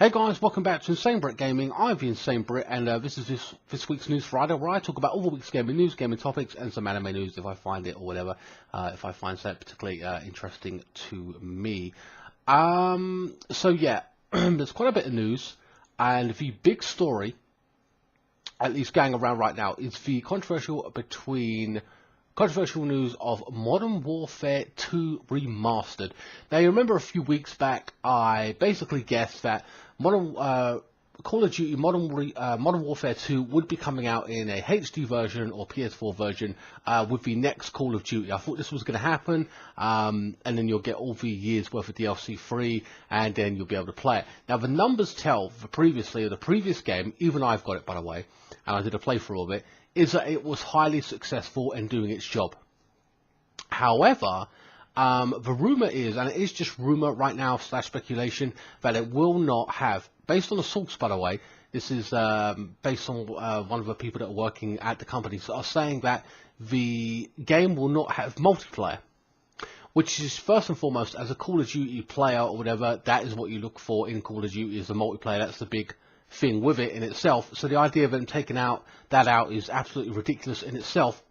Hey guys, welcome back to INSANEBRIT Gaming. I'm the INSANEBRIT, and this is this week's News Friday, where I talk about all the week's gaming news, gaming topics, and some anime news if I find it or whatever, if I find that particularly interesting to me. So yeah, there's quite a bit of news, and the big story, at least going around right now, is the controversial news of Modern Warfare 2 Remastered. Now, you remember a few weeks back, I basically guessed that Call of Duty Modern Warfare 2 would be coming out in a HD version or PS4 version with the next Call of Duty. I thought this was going to happen, and then you'll get all the years worth of DLC free, and then you'll be able to play it. Now, the numbers tell the previous game, even I've got it by the way, and I did a playthrough of it, is that it was highly successful in doing its job. However, the rumor is, and it is just rumor right now / speculation, that it will not have, based on the source by the way, this is based on one of the people that are working at the company, so are saying that the game will not have multiplayer, which is first and foremost, as a Call of Duty player or whatever, that is what you look for in Call of Duty, is the multiplayer. That's the big thing with it in itself. So the idea of them taking that out is absolutely ridiculous in itself.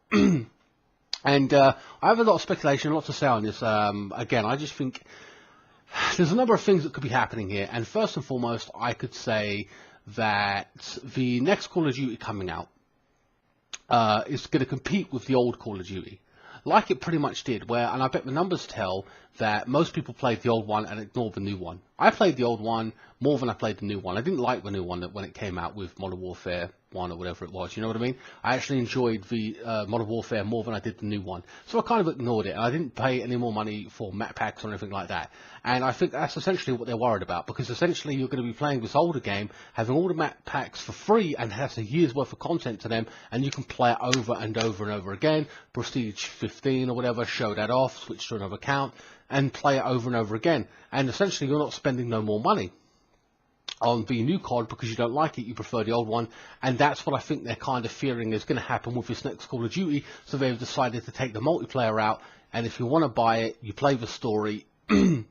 And I have a lot of speculation, a lot to say on this. Again, I just think there's a number of things that could be happening here. And first and foremost, I could say that the next Call of Duty coming out is going to compete with the old Call of Duty, like it pretty much did, and I bet the numbers tell that most people played the old one and ignored the new one. I played the old one more than I played the new one. I didn't like the new one when it came out with Modern Warfare 1 or whatever it was, you know what I mean? I actually enjoyed the Modern Warfare more than I did the new one. So I kind of ignored it, and I didn't pay any more money for map packs or anything like that. And I think that's essentially what they're worried about, because essentially you're going to be playing this older game, having all the map packs for free, and it has a year's worth of content to them, and you can play it over and over and over again, Prestige 15 or whatever, show that off, switch to another account, and play it over and over again. And essentially you're not spending no more money on the new COD because you don't like it, you prefer the old one. And that's what I think they're kind of fearing is going to happen with this next Call of Duty. So they've decided to take the multiplayer out, and if you want to buy it, you play the story, and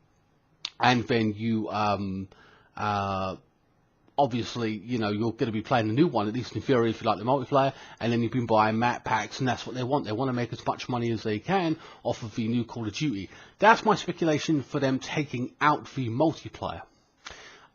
then you obviously, you know, you're going to be playing the new one, at least in theory, if you like the multiplayer, and then you've been buying map packs, and that's what they want. They want to make as much money as they can off of the new Call of Duty. That's my speculation for them taking out the multiplayer.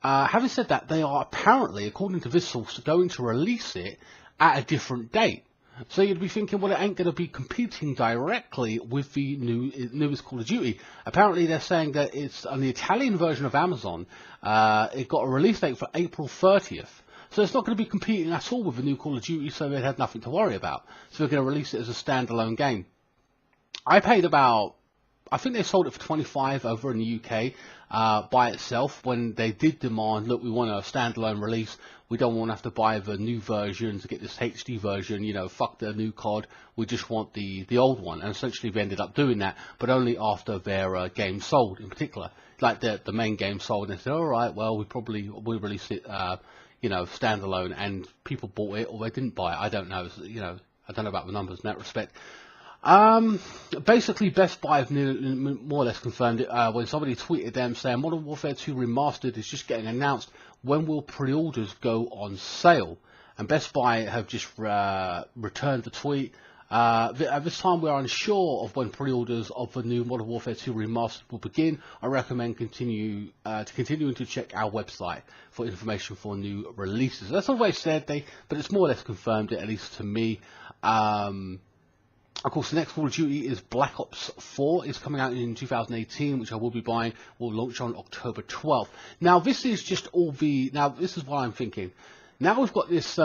Having said that, they are apparently, according to this source, going to release it at a different date. So you'd be thinking, well, it ain't going to be competing directly with the newest Call of Duty. Apparently, they're saying that it's on the Italian version of Amazon. It got a release date for April 30th. So it's not going to be competing at all with the new Call of Duty, so they had nothing to worry about. So they're going to release it as a standalone game. I paid about, I think they sold it for 25 over in the UK by itself, when they did demand, look, we want a standalone release. We don't want to have to buy the new version to get this HD version, you know, fuck the new COD. We just want the old one. And essentially they ended up doing that, but only after their game sold in particular. Like the main game sold, and they said, all right, well, we'll release it, you know, standalone, and people bought it or they didn't buy it. I don't know, you know, I don't know about the numbers in that respect. Basically, Best Buy have more or less confirmed it when somebody tweeted them saying Modern Warfare 2 Remastered is just getting announced. When will pre-orders go on sale? And Best Buy have just returned the tweet. At this time, we are unsure of when pre-orders of the new Modern Warfare 2 Remastered will begin. I recommend continuing to check our website for information for new releases. That's what they said, but it's more or less confirmed it, at least to me. Of course, the next Call of Duty is Black Ops 4. It's coming out in 2018, which I will be buying. Will launch on October 12th. Now, this is just all the... Now, this is what I'm thinking. Now we've got this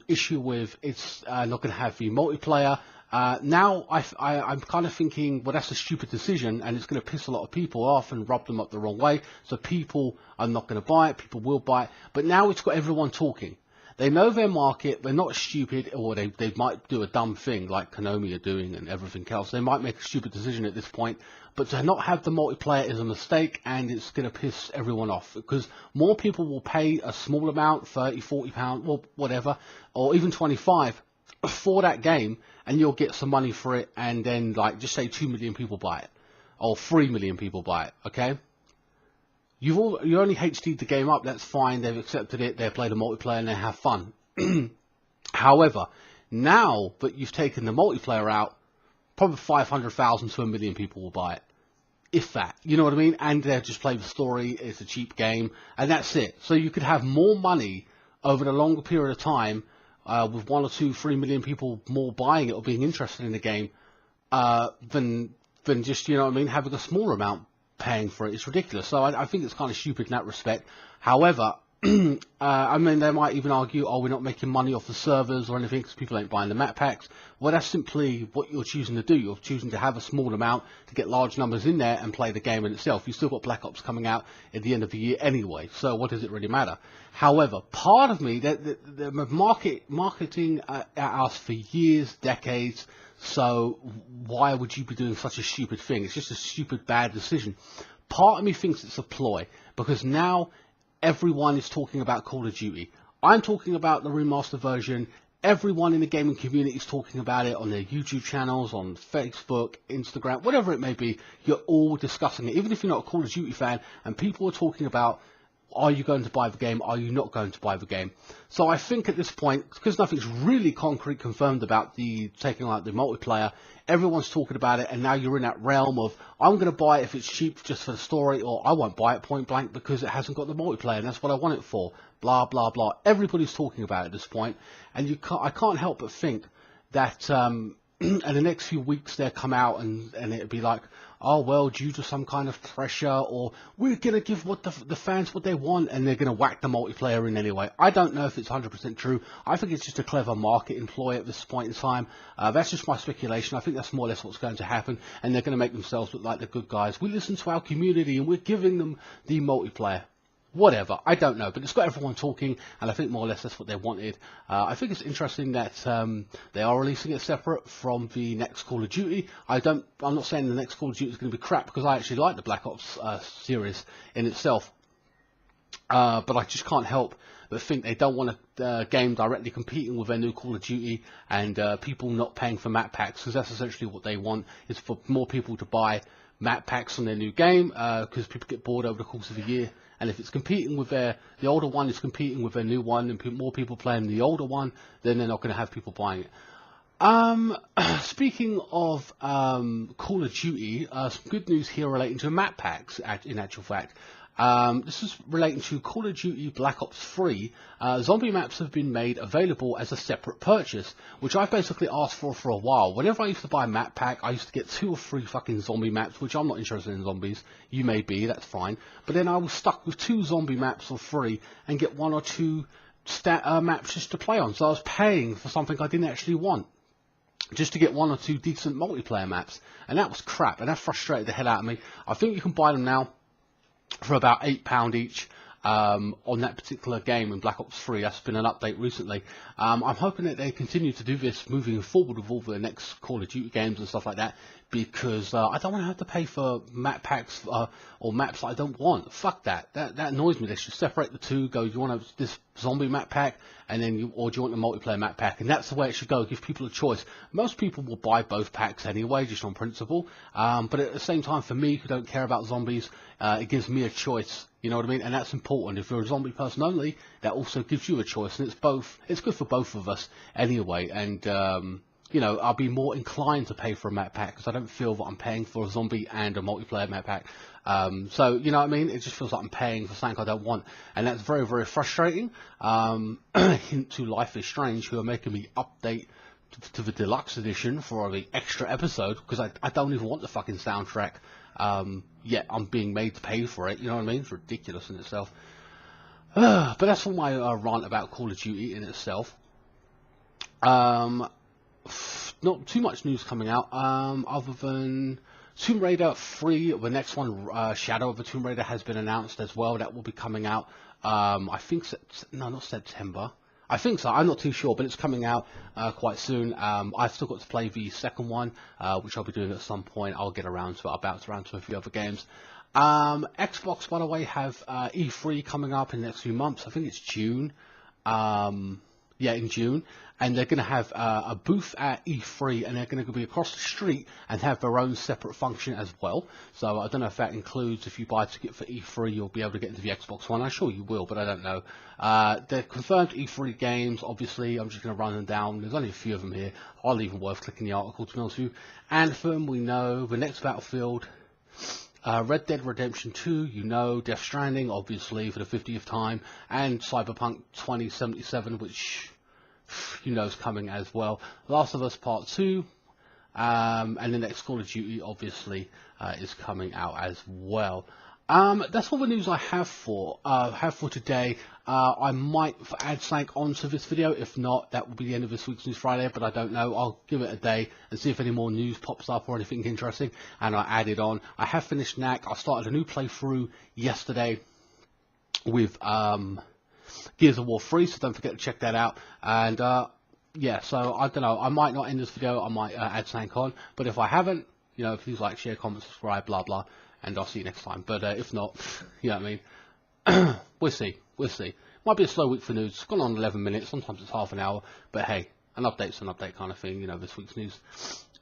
issue with it's not going to have the multiplayer. Now I'm kind of thinking, well, that's a stupid decision, and it's going to piss a lot of people off and rub them up the wrong way. So people are not going to buy it. People will buy it. But now it's got everyone talking. They know their market, they're not stupid, or they might do a dumb thing like Konami are doing and everything else. They might make a stupid decision at this point, but to not have the multiplayer is a mistake, and it's going to piss everyone off, because more people will pay a small amount, 30, 40 pounds, or whatever, or even 25 for that game, and you'll get some money for it, and then, like, just say 2 million people buy it, or 3 million people buy it, okay? you only HD'd the game up, that's fine, they've accepted it, they play the multiplayer and they have fun. However, now that you've taken the multiplayer out, probably 500,000 to 1 million people will buy it. If that, you know what I mean? And they'll just play the story, it's a cheap game, and that's it. So you could have more money over the longer period of time with 1 or 2, 3 million people more buying it or being interested in the game than just, you know what I mean, having a smaller amount paying for it. It's ridiculous. So I think it's kind of stupid in that respect. However, I mean, they might even argue, oh, we're not making money off the servers or anything because people ain't buying the map packs. Well, that's simply what you're choosing to do. You're choosing to have a small amount to get large numbers in there and play the game in itself. You've still got Black Ops coming out at the end of the year anyway, so what does it really matter? However, part of me, the marketing at us for years, decades, so why would you be doing such a stupid thing? It's just a stupid, bad decision. Part of me thinks it's a ploy, because now everyone is talking about Call of Duty. I'm talking about the remastered version. Everyone in the gaming community is talking about it on their YouTube channels, on Facebook, Instagram, whatever it may be. You're all discussing it, even if you're not a Call of Duty fan, and people are talking about, are you going to buy the game? Are you not going to buy the game? So I think at this point, because nothing's really concrete confirmed about the taking out the multiplayer, everyone's talking about it, and now you're in that realm of, I'm going to buy it if it's cheap just for the story, or I won't buy it point blank because it hasn't got the multiplayer, and that's what I want it for. Blah, blah, blah. Everybody's talking about it at this point, and I can't help but think that in the next few weeks they'll come out and it'll be like, oh, well, due to some kind of pressure, or we're going to give what the fans what they want, and they're going to whack the multiplayer in anyway. I don't know if it's 100% true. I think it's just a clever market ploy at this point in time. That's just my speculation. I think that's more or less what's going to happen, and they're going to make themselves look like the good guys. We listen to our community, and we're giving them the multiplayer. Whatever, I don't know, but it's got everyone talking, and I think more or less that's what they wanted. I think it's interesting that they are releasing it separate from the next Call of Duty. I'm not saying the next Call of Duty is going to be crap, because I actually like the Black Ops series in itself. But I just can't help but think they don't want a game directly competing with their new Call of Duty, and people not paying for map packs, because that's essentially what they want, is for more people to buy map packs on their new game, because people get bored over the course of the year. And if it's competing with the older one is competing with their new one, and more people playing the older one, then they're not going to have people buying it. Speaking of Call of Duty, some good news here relating to map packs, in actual fact. This is relating to Call of Duty Black Ops 3. Zombie maps have been made available as a separate purchase, which I've basically asked for a while. Whenever I used to buy a map pack, I used to get 2 or 3 fucking zombie maps, which I'm not interested in zombies. You may be, that's fine. But then I was stuck with 2 zombie maps for free and get 1 or 2 maps just to play on. So I was paying for something I didn't actually want, just to get 1 or 2 decent multiplayer maps. And that was crap, and that frustrated the hell out of me. I think you can buy them now for about £8 each on that particular game in Black Ops 3. That's been an update recently. I'm hoping that they continue to do this moving forward with all the next Call of Duty games and stuff like that, because I don't want to have to pay for map packs or maps that I don't want. Fuck that. That annoys me. They should separate the two. Go, you want this zombie map pack, and then or do you want the multiplayer map pack? And that's the way it should go. Give people a choice. Most people will buy both packs anyway, just on principle. But at the same time, for me, who don't care about zombies, it gives me a choice. You know what I mean? And that's important. If you're a zombie person only, that also gives you a choice, and it's good for both of us anyway. And you know, I'll be more inclined to pay for a map pack, because I don't feel that I'm paying for a zombie and a multiplayer map pack. So, you know what I mean? It just feels like I'm paying for something I don't want. And that's very, very frustrating. Hint to Life is Strange, who are making me update to the deluxe edition for the extra episode, because I don't even want the fucking soundtrack. Yet I'm being made to pay for it. You know what I mean? It's ridiculous in itself. But that's all my rant about Call of Duty in itself. Not too much news coming out, other than Tomb Raider 3, the next one, Shadow of the Tomb Raider, has been announced as well. That will be coming out, I think, no, not September. I think so, I'm not too sure, but it's coming out quite soon. I've still got to play the second one, which I'll be doing at some point. I'll get around to it. I'll bounce around to a few other games. Xbox, by the way, have E3 coming up in the next few months. I think it's June. in June, and they're going to have a booth at E3, and they're going to be across the street and have their own separate function as well. So I don't know if that includes, if you buy a ticket for E3, you'll be able to get into the Xbox One. I'm sure you will, but I don't know. They're confirmed E3 games. Obviously, I'm just going to run them down. There's only a few of them here. Hardly even worth clicking the article, to be honest with you. Anthem, we know. The next Battlefield. Red Dead Redemption 2, you know. Death Stranding, obviously, for the 50th time. And Cyberpunk 2077, which you know is coming as well. Last of Us Part 2. And the next Call of Duty, obviously, is coming out as well. That's all the news I have for today. I might add something onto this video. If not, that will be the end of this week's News Friday, but I don't know. I'll give it a day and see if any more news pops up or anything interesting, and I'll add it on. I have finished NAC. I started a new playthrough yesterday with Gears of War 3, so don't forget to check that out. And yeah, so I don't know. I might not end this video. I might add something on, but if I haven't, you know, please like, share, comment, subscribe, blah blah, and I'll see you next time. But if not, you know what I mean. We'll see. Might be a slow week for news. It's gone on 11 minutes. Sometimes it's half an hour. But hey, an update's an update kind of thing. You know, this week's news.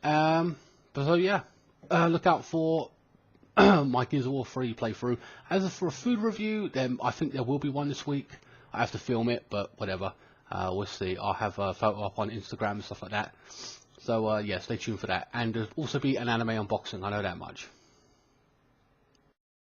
But so yeah, look out for my Gears of War 3 playthrough. As for a food review, then I think there will be one this week. I have to film it, but whatever. We'll see. I'll have a photo up on Instagram and stuff like that. So yeah, stay tuned for that. And there'll also be an anime unboxing. I know that much.